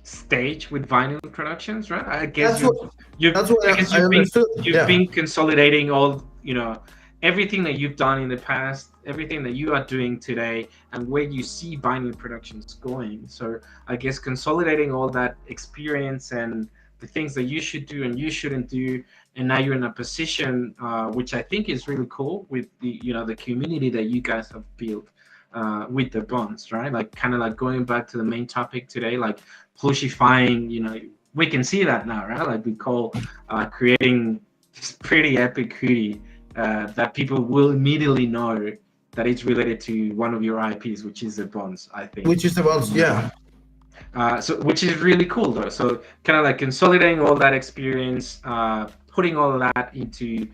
stage with vinyl productions, right? I guess you've been consolidating all, everything that you've done in the past, everything that you are doing today, and where you see vinyl productions going. So I guess consolidating all that experience and the things that you should do and you shouldn't do, and now you're in a position which I think is really cool with the the community that you guys have built with the bonds, right? Like, kind of like going back to the main topic today, like plushifying. We can see that now, right? Like, we call creating this pretty epic hoodie that people will immediately know that it's related to one of your IPs, which is the bonds, I think. Which is the bonds, yeah. So, which is really cool, though. So, kind of like consolidating all that experience, putting all of that into,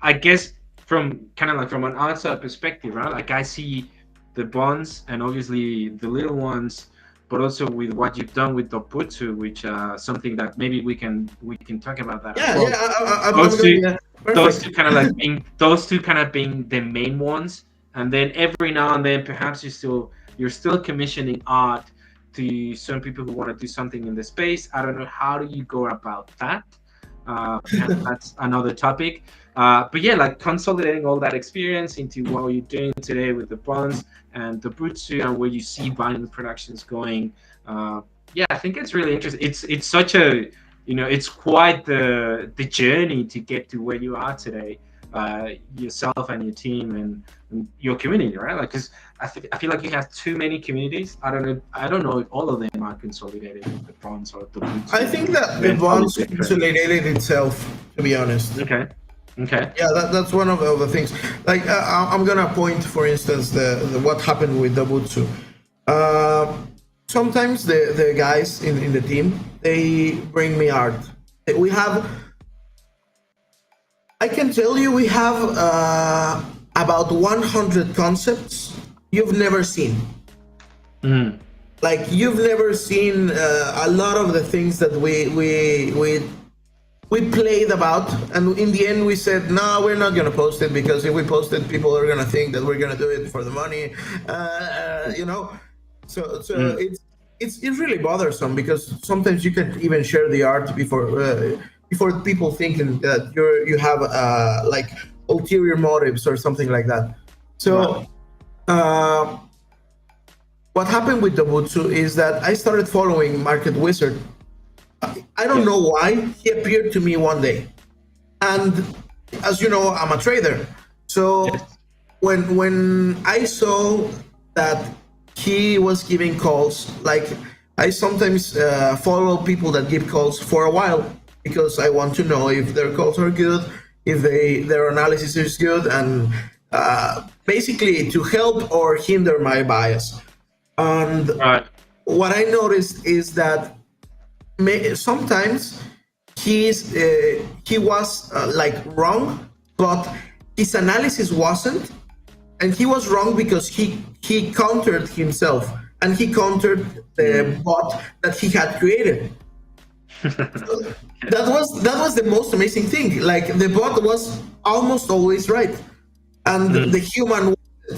I guess, from an outside perspective, right? Like, I see the bonds and obviously the little ones, but also with what you've done with Dobutsu, which something that maybe we can talk about that. Yeah, as well. Those two kind of being the main ones, and then every now and then perhaps you're still commissioning art to some people who want to do something in the space. I don't know, how do you go about that? That's another topic. But yeah, like consolidating all that experience into what you're doing today with the bonds and the Butsu, and where you see vinyl productions going. Yeah, I think it's really interesting. It's such a, it's quite the journey to get to where you are today, yourself and your team and your community, right? Like, because I feel like you have too many communities. I don't know if all of them are consolidated, the bonds or the Butsu. I think that the bonds consolidated itself, to be honest. Okay. Yeah, that's one of the things. Like, I'm gonna point, for instance, the what happened with the Butsu. Sometimes the guys in the team, they bring me art. I can tell you, we have about 100 concepts you've never seen. Like, you've never seen a lot of the things that we played about, and in the end we said, no, we're not gonna post it, because if we post it, people are gonna think that we're gonna do it for the money. So it's really bothersome, because sometimes you can even share the art before people thinking that you have like ulterior motives or something like that. So what happened with the Butsu is that I started following Market Wizard, I don't know why he appeared to me one day, and as you know, I'm a trader. So Yes. when I saw that he was giving calls, like I sometimes follow people that give calls for a while because I want to know if their calls are good, if their analysis is good, and basically to help or hinder my bias. And Right. what I noticed is that sometimes he was like wrong, but his analysis wasn't, and he was wrong because he countered himself and he countered the bot that he had created. That was the most amazing thing. Like the bot was almost always right, and the human.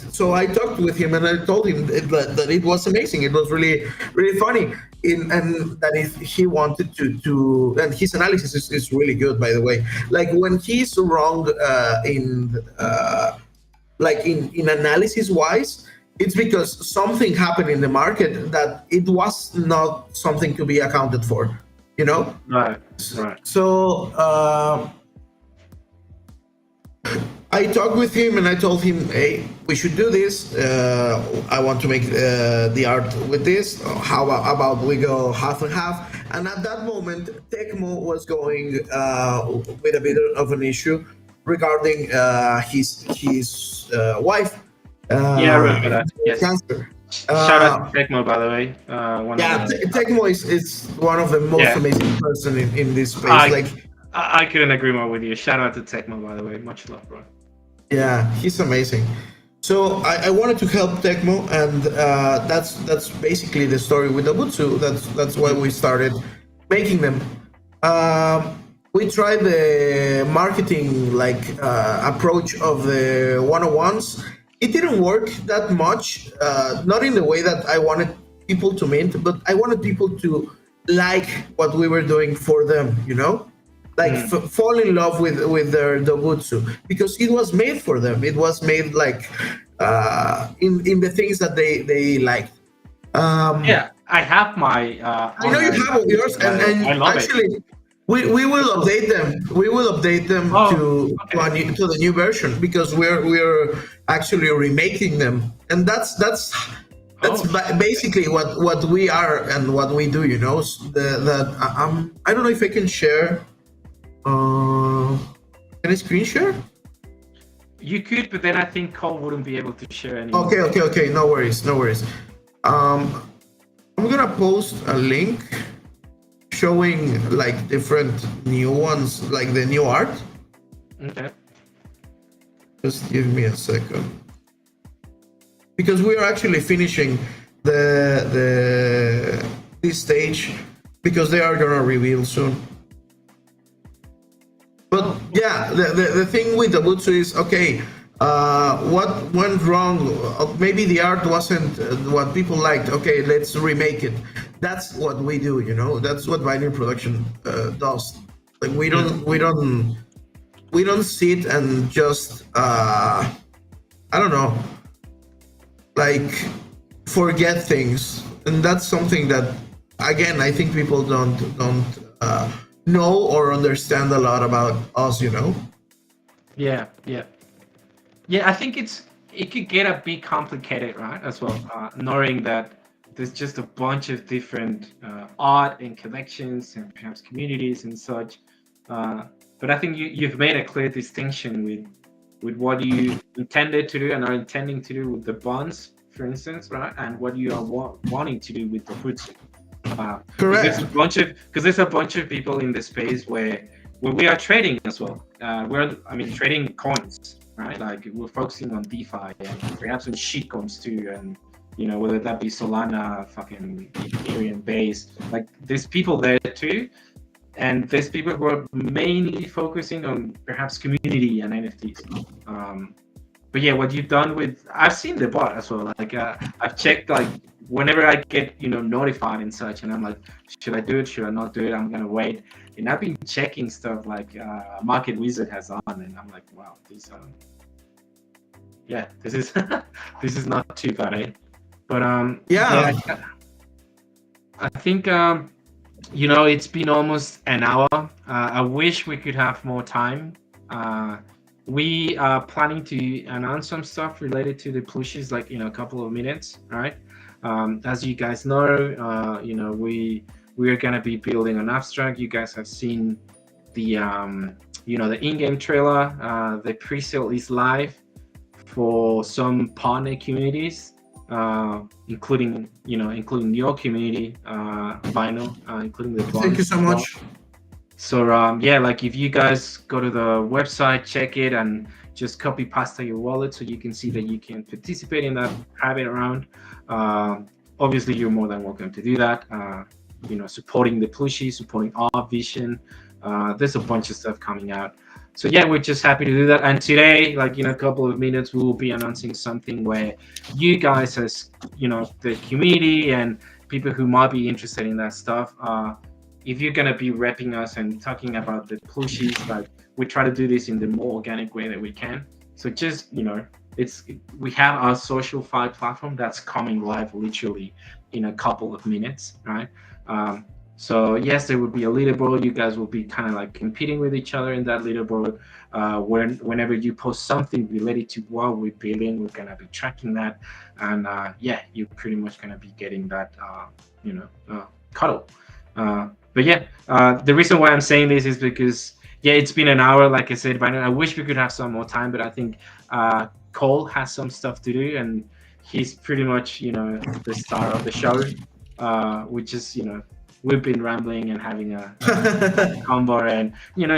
So I talked with him and I told him that it was amazing. It was really really funny, and that if he wanted to and his analysis is really good, by the way. Like when he's wrong in like in analysis wise, it's because something happened in the market that it was not something to be accounted for, you know. Right. Right. So I talked with him and I told him, hey, we should do this. I want to make the art with this. How about we go half and half? And at that moment, Tecmo was going with a bit of an issue regarding his wife. Yeah, I remember that. Yes. Cancer. Shout out to Tecmo, by the way. Tecmo is one of the most amazing person in this space. I couldn't agree more with you. Shout out to Tecmo, by the way. Much love, bro. Yeah, he's amazing. So I wanted to help Tecmo, and that's basically the story with Obutsu. That's why we started making them. We tried the marketing approach of the 101s. It didn't work that much, not in the way that I wanted people to mint, but I wanted people to like what we were doing for them, you know? Fall in love with their Dobutsu, because it was made for them. It was made in the things that they liked. Yeah, I have my. I know you have yours, and I love actually, we will update them. We will update them to the new version, because we're actually remaking them, and that's basically what we are and what we do. You know, I don't know if I can share. Can I screen share? You could, but then I think Cole wouldn't be able to share anymore. Okay. No worries. I'm gonna post a link showing different new ones, like the new art. Okay. Just give me a second, because we are actually finishing this stage, because they are gonna reveal soon. But yeah, the thing with the Butsu is, okay, what went wrong? Maybe the art wasn't what people liked. Okay, let's remake it. That's what we do, you know. That's what vinyl production does. Like we don't sit and just I don't know, forget things. And that's something that, again, I think people don't know or understand a lot about us, you know. Yeah. I think it could get a bit complicated, right? As well, knowing that there's just a bunch of different art and collections and perhaps communities and such. But I think you've made a clear distinction with what you intended to do and are intending to do with the bonds, for instance, right? And what you are wanting to do with the Futsu. Correct. There's a bunch of people in the space where we are trading as well. Trading coins, right? Like we're focusing on DeFi and perhaps on shitcoins too, and whether that be Solana, fucking Ethereum base. Like there's people there too, and there's people who are mainly focusing on perhaps community and NFTs. But yeah, what you've done I've seen the bot as well. I've checked whenever I get notified and such, and I'm like, should I do it? Should I not do it? I'm gonna wait. And I've been checking stuff Market Wizard has on, and I'm like, wow, this is this is not too bad, eh? But I think it's been almost an hour. I wish we could have more time. Uh, we are planning to announce some stuff related to the plushies, like a couple of minutes, right? As you guys know, we are gonna be building an abstract. You guys have seen the the in-game trailer. The pre-sale is live for some partner communities, including your community, Vinyl, including the Thank you bonds so as well. much. So yeah, like if you guys go to the website, check it, and just copy pasta your wallet so you can see that you can participate in that, have it around. Obviously, you're more than welcome to do that. Supporting the Plooshies, supporting our vision. There's a bunch of stuff coming out. So yeah, we're just happy to do that. And today, like in a couple of minutes, we will be announcing something where you guys, as the community and people who might be interested in that stuff, if you're gonna be repping us and talking about the plushies, like we try to do this in the more organic way that we can. So just we have our social fi platform that's coming live literally in a couple of minutes, right? So yes, there will be a leaderboard. You guys will be kind of like competing with each other in that leaderboard. Whenever you post something related to what we're building, we're gonna be tracking that, and yeah, you're pretty much gonna be getting that, cuddle. But yeah, the reason why I'm saying this is because yeah, it's been an hour, like I said, but I wish we could have some more time. But I think Cole has some stuff to do, and he's pretty much the star of the show, which is we've been rambling and having a combo and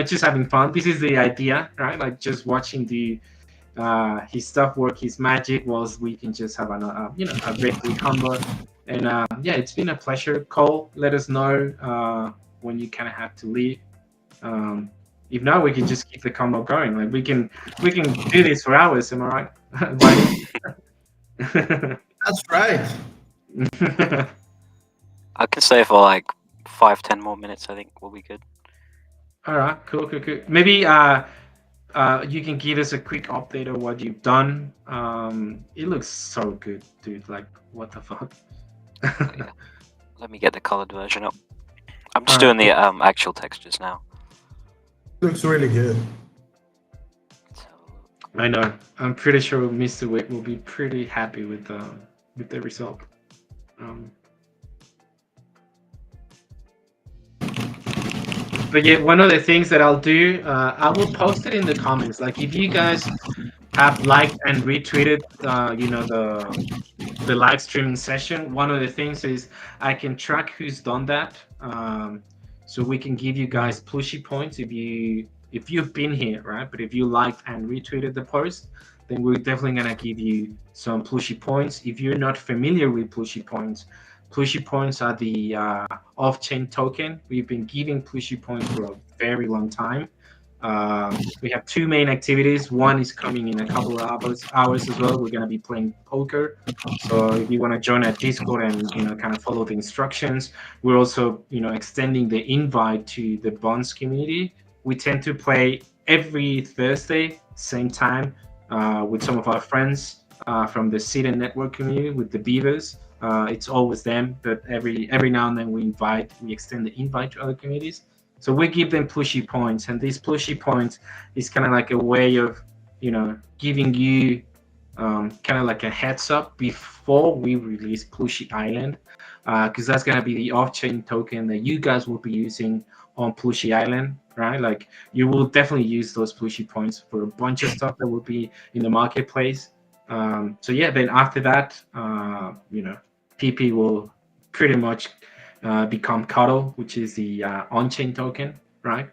just having fun. This is the idea, right? Like just watching his stuff work, his magic, whilst we can just have a victory combo. And yeah, it's been a pleasure. Cole, let us know when you kind of have to leave. If not, we can just keep the combo going. Like we can do this for hours. Am I right? That's right. I can stay for like 5-10 more minutes. I think will be good. All right, cool. Maybe you can give us a quick update of what you've done. It looks so good, dude. Like, what the fuck? Yeah. Let me get the colored version up. I'm just doing the actual textures now. Looks really good. I know. I'm pretty sure Mr. Wick will be pretty happy with the result. But yeah, one of the things that I'll do, I will post it in the comments. Like if you guys have liked and retweeted, the live streaming session, one of the things is I can track who's done that. So we can give you guys plushie points if you've been here, right? But if you liked and retweeted the post, then we're definitely gonna give you some plushie points. If you're not familiar with plushie points are the off-chain token. We've been giving plushie points for a very long time. We have two main activities. One is coming in a couple of hours as well. We're going to be playing poker. So if you want to join our Discord and kind of follow the instructions, we're also extending the invite to the Bonds community. We tend to play every Thursday, same time, with some of our friends from the Seed and Network community with the Beavers. It's always them, but every now and then we extend the invite to other communities. So we give them plushie points, and these plushie points is kind of like a way of, giving you kind of like a heads up before we release Plushie Island, because that's gonna be the off-chain token that you guys will be using on Plushie Island, right? Like you will definitely use those plushie points for a bunch of stuff that will be in the marketplace. So yeah, then after that, PP will pretty much become Cuddle, which is the on-chain token, right?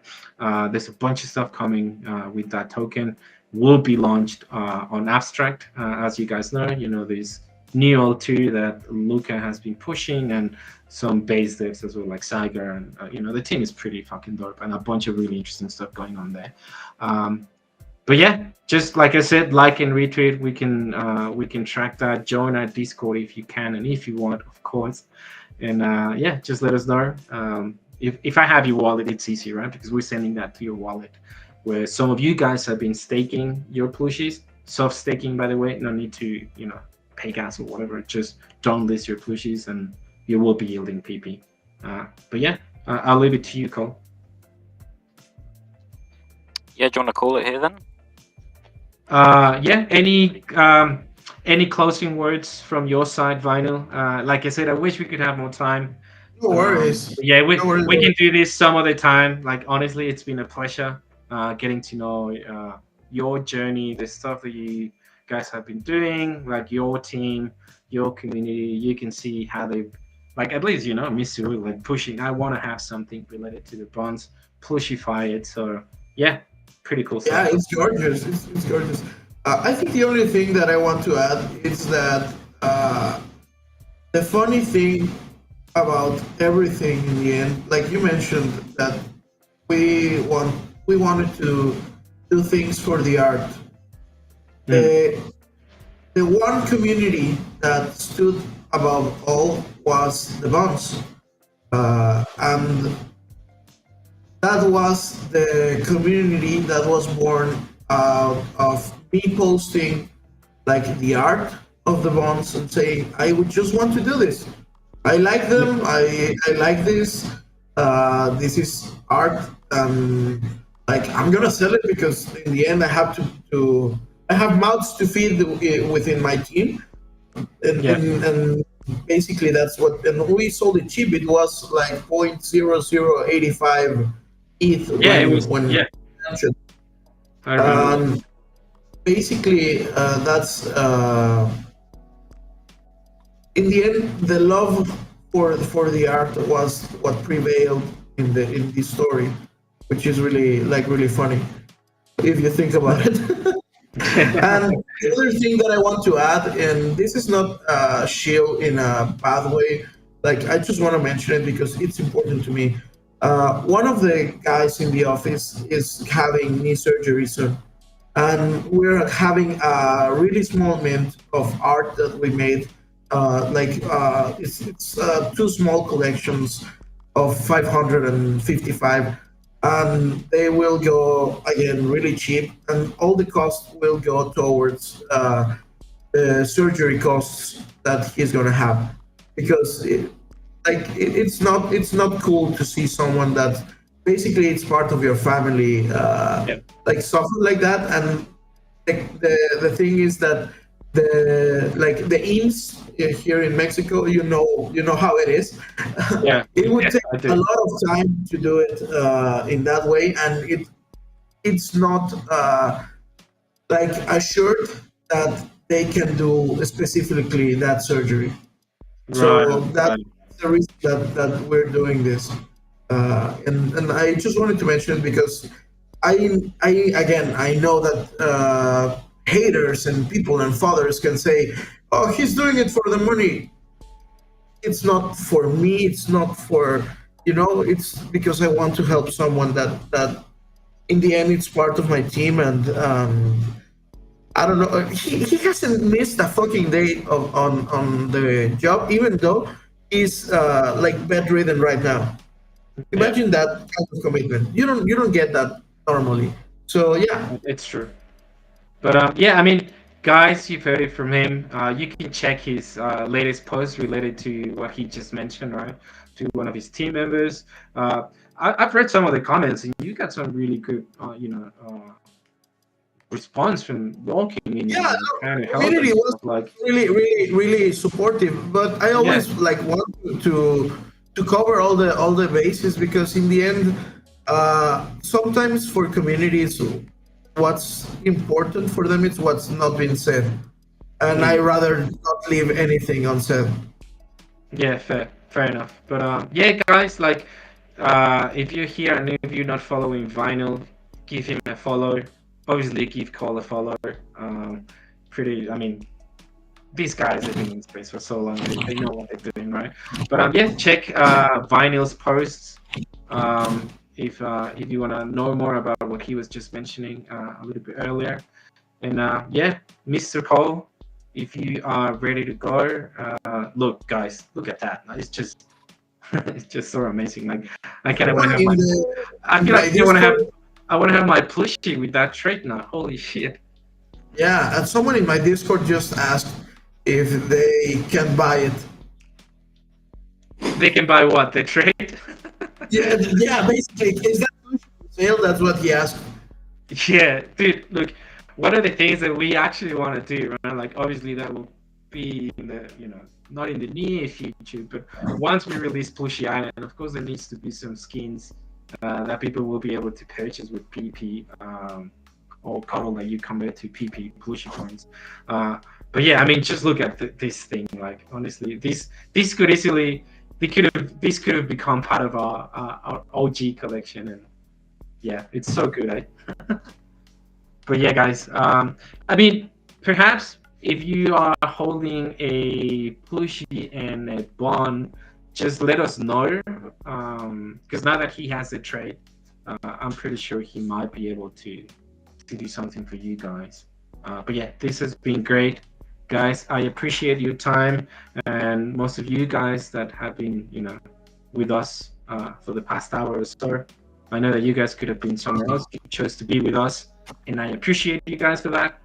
There's a bunch of stuff coming with that token. Will be launched on Abstract, as you guys know. There's Neo2 that Luca has been pushing, and some base devs as well, like Saiga, and the team is pretty fucking dope, and a bunch of really interesting stuff going on there. But yeah, just like I said, like and retweet. We can track that. Join our Discord if you can and if you want, of course. And yeah, just let us know. If I have your wallet, it's easy, right? Because we're sending that to your wallet. Where some of you guys have been staking your plushies, soft staking, by the way. No need to pay gas or whatever. Just don't list your plushies, and you will be yielding PP. But yeah, I'll leave it to you, Cole. Yeah, do you want to call it here then? Yeah. Any closing words from your side, Vinyl? Like I said, I wish we could have more time. No worries. Yeah, No worries. we can do this some other time. Like honestly, it's been a pleasure getting to know your journey, the stuff that you guys have been doing, like your team, your community. You can see how they, like at least Mr. like pushing. I want to have something related to the bonds, plushify it. So yeah, pretty cool Yeah, stuff. it's gorgeous. It's gorgeous. I think the only thing that I want to add is that the funny thing about everything in the end, like you mentioned, that we want we wanted to do things for the art. The the one community that stood above all was the bonds, and that was the community that was born out of me posting like the art of the bonds and saying I would just want to do this. I like them. I like this. This is art. Like I'm gonna sell it because in the end I have to I have mouths to feed within my team, Yeah. and basically that's what. And we sold it cheap. It was like 0.0085 ETH Yeah, it was. when Yeah, mentioned. I remember. Basically, that's in the end the love for the art was what prevailed in this story, which is really funny if you think about it. And the other thing that I want to add, and this is not shield in a bad way, like I just want to mention it because it's important to me. One of the guys in the office is having knee surgery soon, and we're having a really small mint of art that we made. It's two small collections of 555, and they will go again really cheap, and all the costs will go towards the surgery costs that he's gonna have, because it's not cool to see someone that basically it's part of your family Yeah. like suffer like that. And the thing is that the IMSS here in Mexico, you know how it is. Yeah. It would Yeah, take I a do. lot of time to do it in that way, and it's not like assured that they can do specifically that surgery. Right. So that's Right. the reason that we're doing this. And I just wanted to mention it because I again I know that haters and people and fathers can say, "Oh, he's doing it for the money." It's not for me. It's not for It's because I want to help someone that in the end it's part of my team, and I don't know. He hasn't missed a fucking day on the job, even though he's like bedridden right now. Yeah, Imagine that kind of commitment. You don't get that normally. So yeah, it's true. But yeah, I mean, guys, you've heard it from him. You can check his latest post related to what he just mentioned, right? To one of his team members. I've read some of the comments, and you got some really good, response from your community, yeah. like trying to No, help and community was stuff. Like, really supportive. But I yeah, always like want to cover all the bases, because in the end, sometimes for communities, what's important for them is what's not been said, and I rather not leave anything unsaid. yeah, fair enough. But yeah, guys, like, if you're here and if you're not following Vinyl, give him a follow. Obviously, give Cole a follow. I mean, these guys have been in space for so long; they know what they're doing, right? But yeah, check Vinyl's posts. If you want to know more about what he was just mentioning a little bit earlier. And yeah, Mr. Cole, if you are ready to go, look, guys, look at that. It's just, it's just so amazing. Like, I kind of want to have In my, the I in feel my like Discord, I want to have my plushie with that trait now. Holy shit! yeah, and someone in my Discord just asked if they can buy it. They can buy what the trait. Yeah, basically, is that sale? That's what he asked. Yeah, dude, look, one of the things that we actually want to do, right? Like, obviously, that will be in the, not in the near future, but once we release Plooshy Island, of course, there needs to be some skins that people will be able to purchase with PP or Cuddle that you convert to PP Plooshy coins. But yeah, I mean, just look at this thing. Like, honestly, this could easily, this could have become part of our OG collection, and yeah, it's so good, eh? But yeah, guys, I mean, perhaps if you are holding a plushie and a bond, just let us know. Because now that he has a trade, I'm pretty sure he might be able to do something for you guys. But yeah, this has been great, guys. I appreciate your time and most of you guys that have been, with us for the past hour or so. I know that you guys could have been somewhere else. You chose to be with us, and I appreciate you guys for that.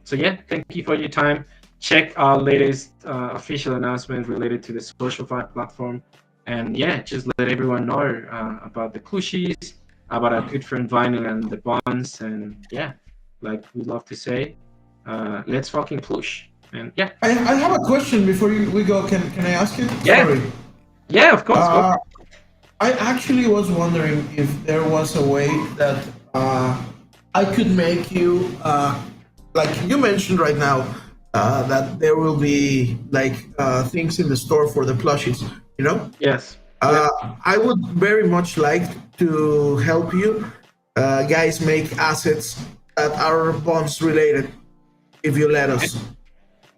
So yeah, thank you for your time. Check our latest official announcement related to the SocialFi platform, and yeah, just let everyone know about the Plooshies, about our good friend Vinyl and the bonds, and yeah, like we love to say, let's fucking plush. And yeah, I have a question before we go. Can I ask it? Yeah. Sorry. yeah, of course. I actually was wondering if there was a way that I could make you, like you mentioned right now, that there will be like things in the store for the plushies. You know, Yes. I would very much like to help you guys make assets that are bonds related, if you let us.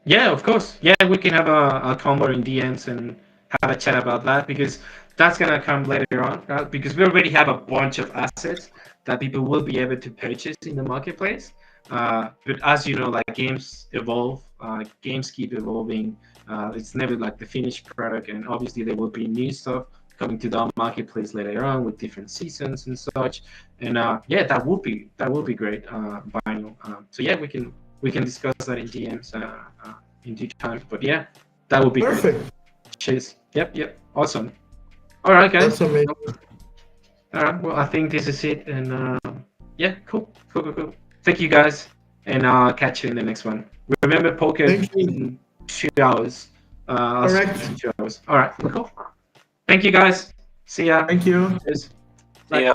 Yeah, of course. Yeah, we can have a combo in DMs and have a chat about that because that's gonna come later on. Because we already have a bunch of assets that people will be able to purchase in the marketplace. But as you know, like games evolve, games keep evolving. It's never like the finished product, and obviously there will be new stuff coming to the marketplace later on with different seasons and such. And yeah, that will be great, Vinyl. So yeah, we can discuss that in DMs in due time. But yeah, that would be great. Perfect. Cheers. Yep. Awesome. All right, guys. That's amazing. All right. Well, I think this is it. And yeah, cool. Thank you, guys. And I'll catch you in the next one. Remember, poker Thank you. in 2 hours. I'll see Correct. you in 2 hours. All right. Cool. Thank you, guys. See ya. Thank you. Cheers. Yeah.